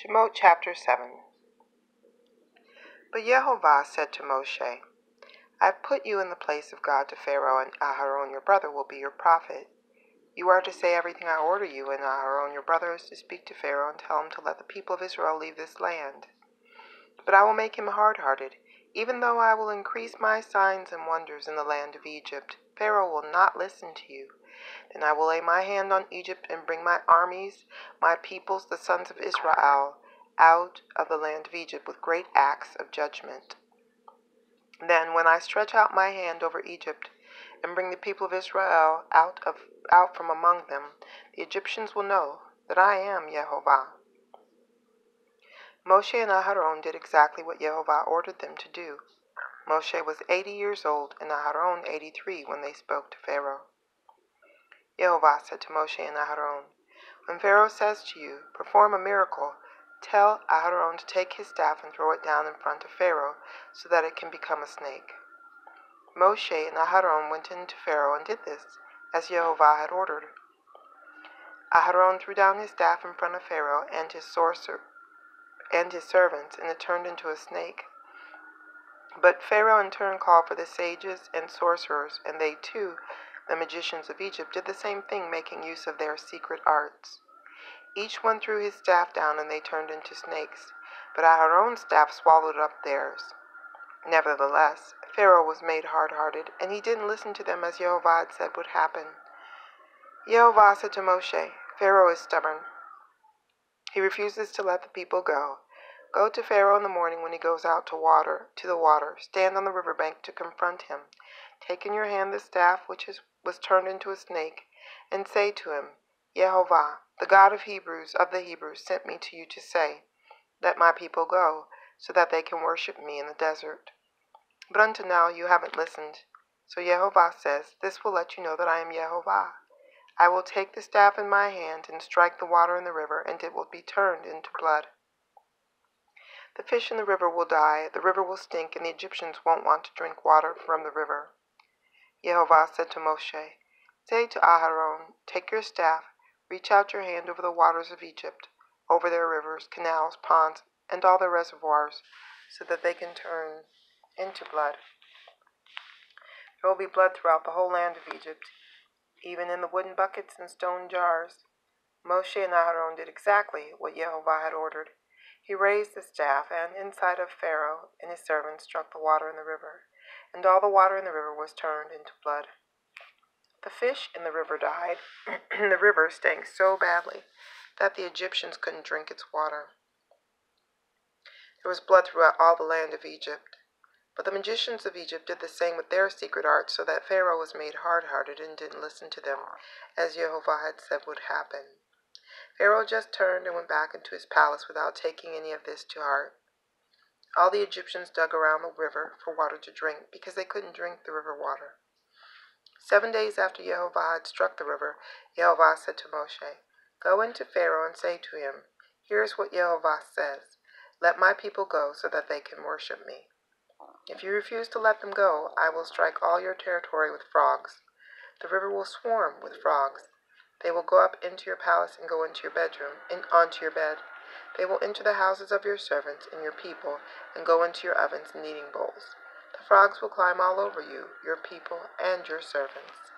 Shemot chapter 7. But Yehovah said to Moshe, I have put you in the place of God to Pharaoh, and Aharon your brother will be your prophet. You are to say everything I order you, and Aharon your brother is to speak to Pharaoh and tell him to let the people of Israel leave this land. But I will make him hard-hearted. Even though I will increase my signs and wonders in the land of Egypt, Pharaoh will not listen to you. Then I will lay my hand on Egypt and bring my armies, my peoples, the sons of Israel, out of the land of Egypt with great acts of judgment. Then when I stretch out my hand over Egypt and bring the people of Israel out from among them, the Egyptians will know that I am Yehovah. Moshe and Aharon did exactly what Yehovah ordered them to do. Moshe was 80 years old and Aharon 83 when they spoke to Pharaoh. Yehovah said to Moshe and Aharon, when Pharaoh says to you, perform a miracle, tell Aharon to take his staff and throw it down in front of Pharaoh so that it can become a snake. Moshe and Aharon went into Pharaoh and did this, as Yehovah had ordered. Aharon threw down his staff in front of Pharaoh and his servants, and it turned into a snake. But Pharaoh in turn called for the sages and sorcerers, and they too, the magicians of Egypt, did the same thing, making use of their secret arts. Each one threw his staff down, and they turned into snakes, but Aharon's staff swallowed up theirs. Nevertheless, Pharaoh was made hard-hearted, and he didn't listen to them as Yehovah had said would happen. Yehovah said to Moshe, Pharaoh is stubborn. He refuses to let the people go. Go to Pharaoh in the morning when he goes out to the water. Stand on the riverbank to confront him. Take in your hand the staff which was turned into a snake, and say to him, Yehovah, the God of the Hebrews, sent me to you to say, let my people go, so that they can worship me in the desert. But until now you haven't listened. So Yehovah says, this will let you know that I am Yehovah. I will take the staff in my hand and strike the water in the river, and it will be turned into blood. The fish in the river will die, the river will stink, and the Egyptians won't want to drink water from the river. Yehovah said to Moshe, say to Aharon, take your staff, reach out your hand over the waters of Egypt, over their rivers, canals, ponds, and all their reservoirs, so that they can turn into blood. There will be blood throughout the whole land of Egypt, even in the wooden buckets and stone jars. Moshe and Aharon did exactly what Yehovah had ordered. He raised the staff, and inside of Pharaoh and his servants struck the water in the river, and all the water in the river was turned into blood. The fish in the river died, and the river stank so badly that the Egyptians couldn't drink its water. There was blood throughout all the land of Egypt. But the magicians of Egypt did the same with their secret arts, so that Pharaoh was made hard-hearted and didn't listen to them, as Yehovah had said would happen. Pharaoh just turned and went back into his palace without taking any of this to heart. All the Egyptians dug around the river for water to drink, because they couldn't drink the river water. 7 days after Yehovah had struck the river, Yehovah said to Moshe, go into Pharaoh and say to him, here is what Yehovah says, let my people go so that they can worship me. If you refuse to let them go, I will strike all your territory with frogs. The river will swarm with frogs. They will go up into your palace and go into your bedroom, and onto your bed. They will enter the houses of your servants and your people, and go into your ovens and kneading bowls. The frogs will climb all over you, your people, and your servants.